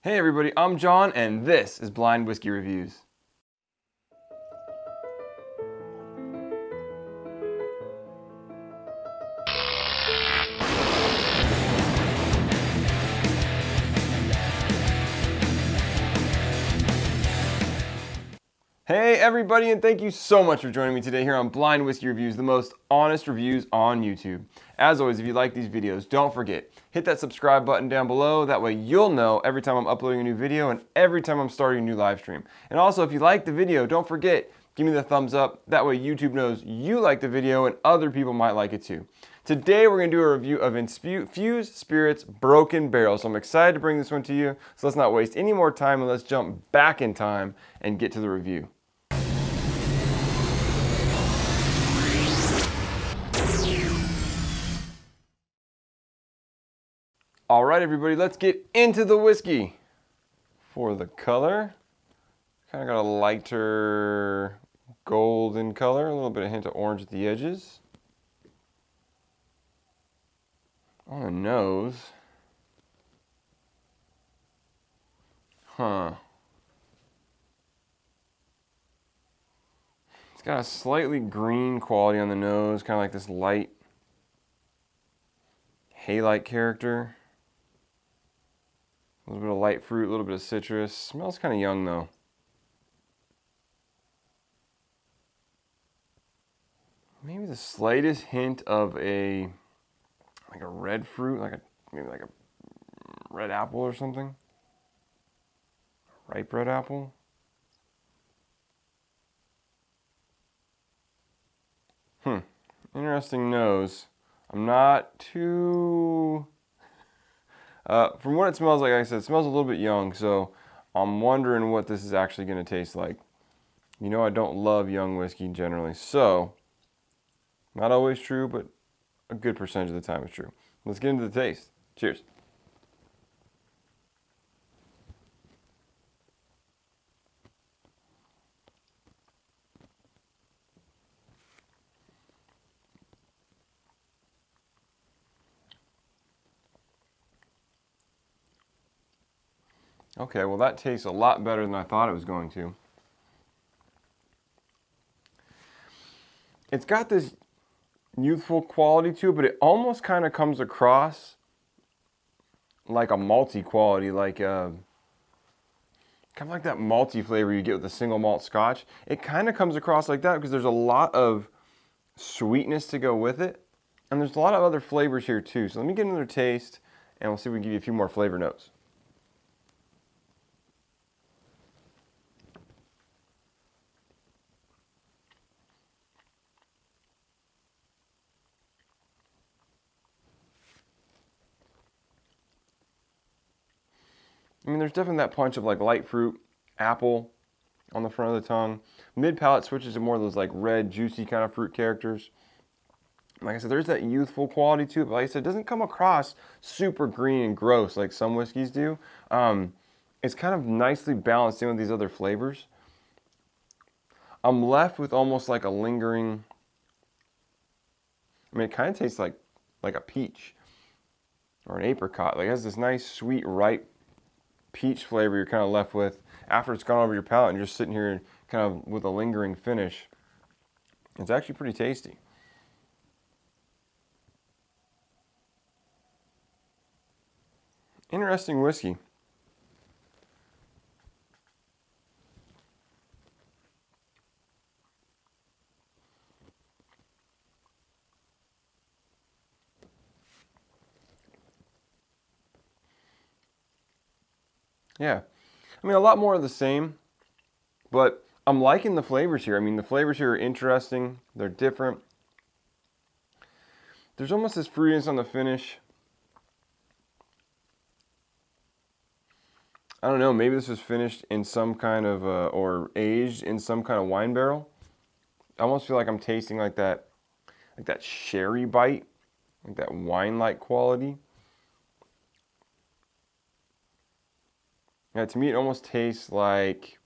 Hey everybody, I'm John and this is Blind Whiskey Reviews. Hey everybody, and thank you so much for joining me today here on Blind Whiskey Reviews, the most honest reviews on YouTube. As always, if you like these videos, don't forget, hit that subscribe button down below. That way you'll know every time I'm uploading a new video and every time I'm starting a new live stream. And also, if you like the video, don't forget, give me the thumbs up. That way YouTube knows you like the video and other people might like it too. Today we're going to do a review of Infuse Spirits Broken Barrel. So I'm excited to bring this one to you. So let's not waste any more time and let's jump back in time and get to the review. All right, everybody, let's get into the whiskey. For the color, kind of got a lighter golden color, a little bit of hint of orange at the edges. On the nose, it's got a slightly green quality on the nose, kind of like this light hay-like character. A little bit of light fruit, a little bit of citrus. Smells kind of young though. Maybe the slightest hint of a red fruit, maybe like a red apple or something. Ripe red apple. Interesting nose. I'm not too... from what it smells like I said, it smells a little bit young, so I'm wondering what this is actually going to taste like. You know I don't love young whiskey generally, so not always true, but a good percentage of the time it's true. Let's get into the taste. Cheers. Okay, well that tastes a lot better than I thought it was going to. It's got this youthful quality to it, but it almost kind of comes across like a malty quality, kind of like that malty flavor you get with a single malt scotch. It kind of comes across like that because there's a lot of sweetness to go with it, and there's a lot of other flavors here too. So let me get another taste, and we'll see if we can give you a few more flavor notes. I mean, there's definitely that punch of like light fruit, apple on the front of the tongue. Mid palate switches to more of those like red, juicy kind of fruit characters. Like I said, there's that youthful quality to it, but like I said, it doesn't come across super green and gross like some whiskeys do. It's kind of nicely balanced in with these other flavors. I'm left with almost like a lingering, I mean, it kind of tastes like a peach or an apricot. Like it has this nice, sweet, ripe peach flavor you're kind of left with after it's gone over your palate and you're just sitting here kind of with a lingering finish. It's actually pretty tasty. Interesting whiskey. Yeah, I mean, a lot more of the same, but I'm liking the flavors here. I mean, the flavors here are interesting. They're different. There's almost this fruitiness on the finish. I don't know, maybe this was finished in some kind of, or aged in some kind of wine barrel. I almost feel like I'm tasting like that sherry bite, like that wine-like quality. Yeah, to me, it almost tastes like,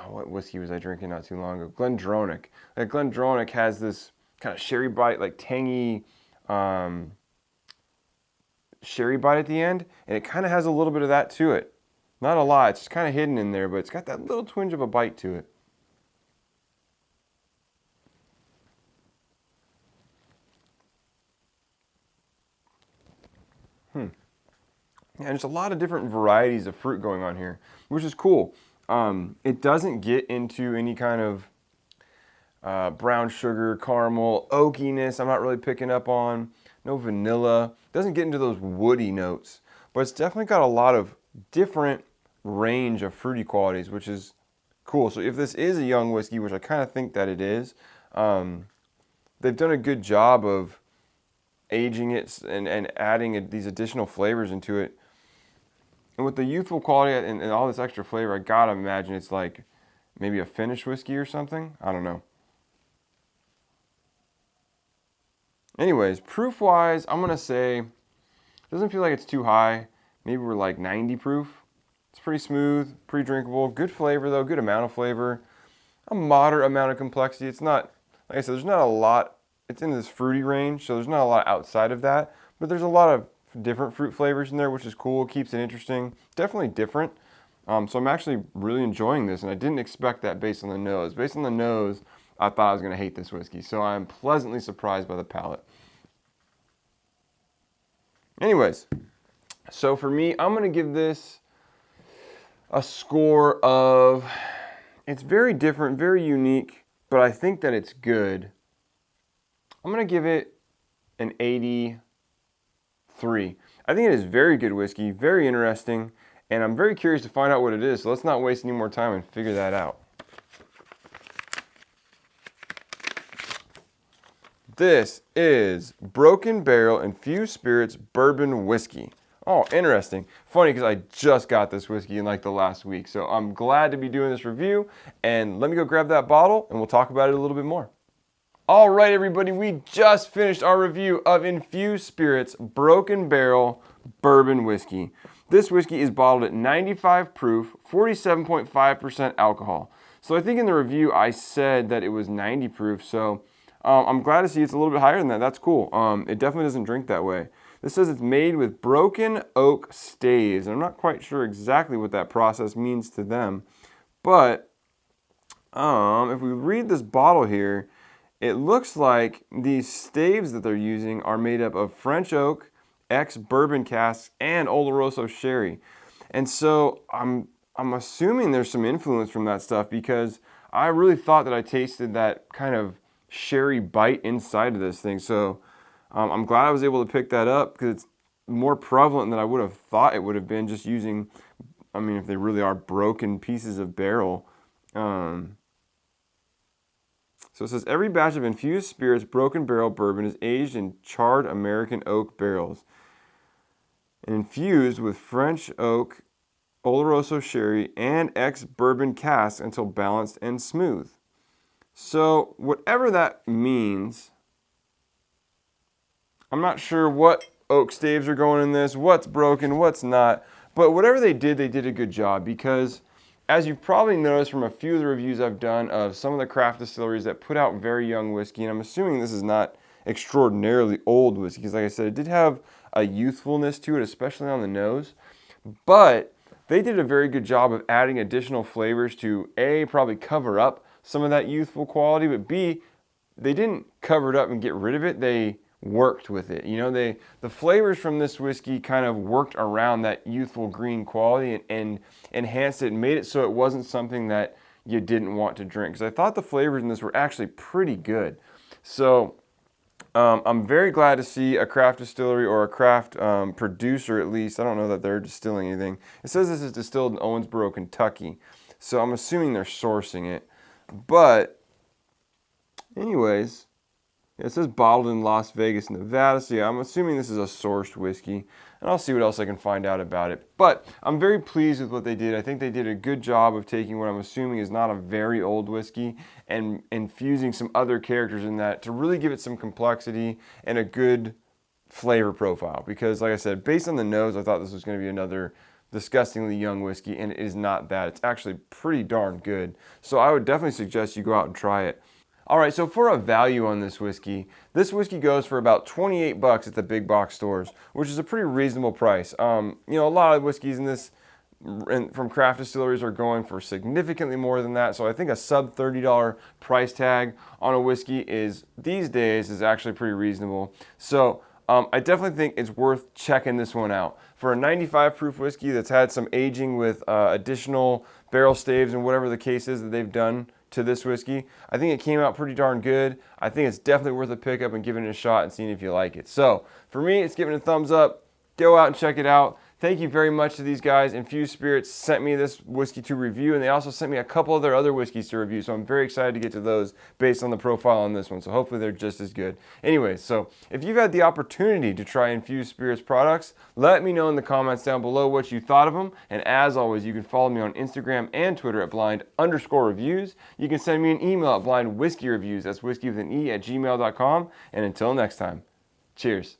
what whiskey was I drinking not too long ago? Glendronach. Like Glendronach has this kind of sherry bite, like tangy sherry bite at the end, and it kind of has a little bit of that to it. Not a lot, it's just kind of hidden in there, but it's got that little twinge of a bite to it. Yeah, there's a lot of different varieties of fruit going on here, which is cool. It doesn't get into any kind of brown sugar, caramel, oakiness I'm not really picking up on. No vanilla. Doesn't get into those woody notes, but it's definitely got a lot of different range of fruity qualities, which is cool. So if this is a young whiskey, which I kind of think that it is, they've done a good job of aging it and adding these additional flavors into it. And with the youthful quality and all this extra flavor, I gotta imagine it's like maybe a finished whiskey or something. I don't know. Anyways, proof-wise, I'm gonna say, it doesn't feel like it's too high. Maybe we're like 90 proof. It's pretty smooth, pretty drinkable. Good flavor though, good amount of flavor. A moderate amount of complexity. It's not, like I said, there's not a lot. It's in this fruity range, so there's not a lot outside of that. But there's a lot of different fruit flavors in there, which is cool. Keeps it interesting. Definitely different. So I'm actually really enjoying this, and I didn't expect that based on the nose. Based on the nose, I thought I was going to hate this whiskey, so I'm pleasantly surprised by the palate. Anyways, so for me, I'm going to give this a score of, it's very different, very unique, but I think that it's good. I'm going to give it an 83. I think it is very good whiskey, very interesting, and I'm very curious to find out what it is, so let's not waste any more time and figure that out. This is Broken Barrel Infused Spirits Bourbon Whiskey. Oh, interesting. Funny because I just got this whiskey in like the last week, so I'm glad to be doing this review, and let me go grab that bottle and we'll talk about it a little bit more. All right, everybody, we just finished our review of Infused Spirits Broken Barrel Bourbon Whiskey. This whiskey is bottled at 95 proof, 47.5% alcohol. So I think in the review I said that it was 90 proof, so I'm glad to see it's a little bit higher than that. That's cool. It definitely doesn't drink that way. This says it's made with broken oak staves. I'm not quite sure exactly what that process means to them, but if we read this bottle here, it looks like these staves that they're using are made up of French oak, ex-bourbon casks, and Oloroso sherry. And so I'm assuming there's some influence from that stuff, because I really thought that I tasted that kind of sherry bite inside of this thing. So I'm glad I was able to pick that up, because it's more prevalent than I would have thought it would have been, just using, I mean, if they really are broken pieces of barrel. So it says, every batch of Infused Spirits Broken Barrel Bourbon is aged in charred American oak barrels and infused with French oak, Oloroso sherry, and ex-bourbon casks until balanced and smooth. So whatever that means, I'm not sure what oak staves are going in this, what's broken, what's not, but whatever they did a good job, because as you've probably noticed from a few of the reviews I've done of some of the craft distilleries that put out very young whiskey, and I'm assuming this is not extraordinarily old whiskey, because like I said, it did have a youthfulness to it, especially on the nose, but they did a very good job of adding additional flavors to A, probably cover up some of that youthful quality, but B, they didn't cover it up and get rid of it, they worked with it. You know, the flavors from this whiskey kind of worked around that youthful green quality and enhanced it and made it so it wasn't something that you didn't want to drink. Because I thought the flavors in this were actually pretty good. So I'm very glad to see a craft distillery, or a craft producer at least. I don't know that they're distilling anything. It says this is distilled in Owensboro, Kentucky. So I'm assuming they're sourcing it. But anyways, it says bottled in Las Vegas, Nevada. So yeah, I'm assuming this is a sourced whiskey. And I'll see what else I can find out about it. But I'm very pleased with what they did. I think they did a good job of taking what I'm assuming is not a very old whiskey and infusing some other characters in that to really give it some complexity and a good flavor profile. Because like I said, based on the nose, I thought this was going to be another disgustingly young whiskey, and it is not that. It's actually pretty darn good. So I would definitely suggest you go out and try it. All right, so for a value on this whiskey goes for about 28 bucks at the big box stores, which is a pretty reasonable price. You know, a lot of whiskeys in this from craft distilleries are going for significantly more than that. So I think a sub $30 price tag on a whiskey these days is actually pretty reasonable. So I definitely think it's worth checking this one out. For a 95 proof whiskey that's had some aging with additional barrel staves and whatever the case is that they've done to this whiskey, I think it came out pretty darn good. I think it's definitely worth a pickup and giving it a shot and seeing if you like it. So for me, it's giving it a thumbs up. Go out and check it out. Thank you very much to these guys. Infuse Spirits sent me this whiskey to review, and they also sent me a couple of their other whiskeys to review, so I'm very excited to get to those based on the profile on this one, so hopefully they're just as good. Anyways, so if you've had the opportunity to try Infuse Spirits products, let me know in the comments down below what you thought of them, and as always, you can follow me on Instagram and Twitter at blind_reviews. You can send me an email at blindwhiskeyreviews, that's whiskey with an E, @gmail.com, and until next time, cheers.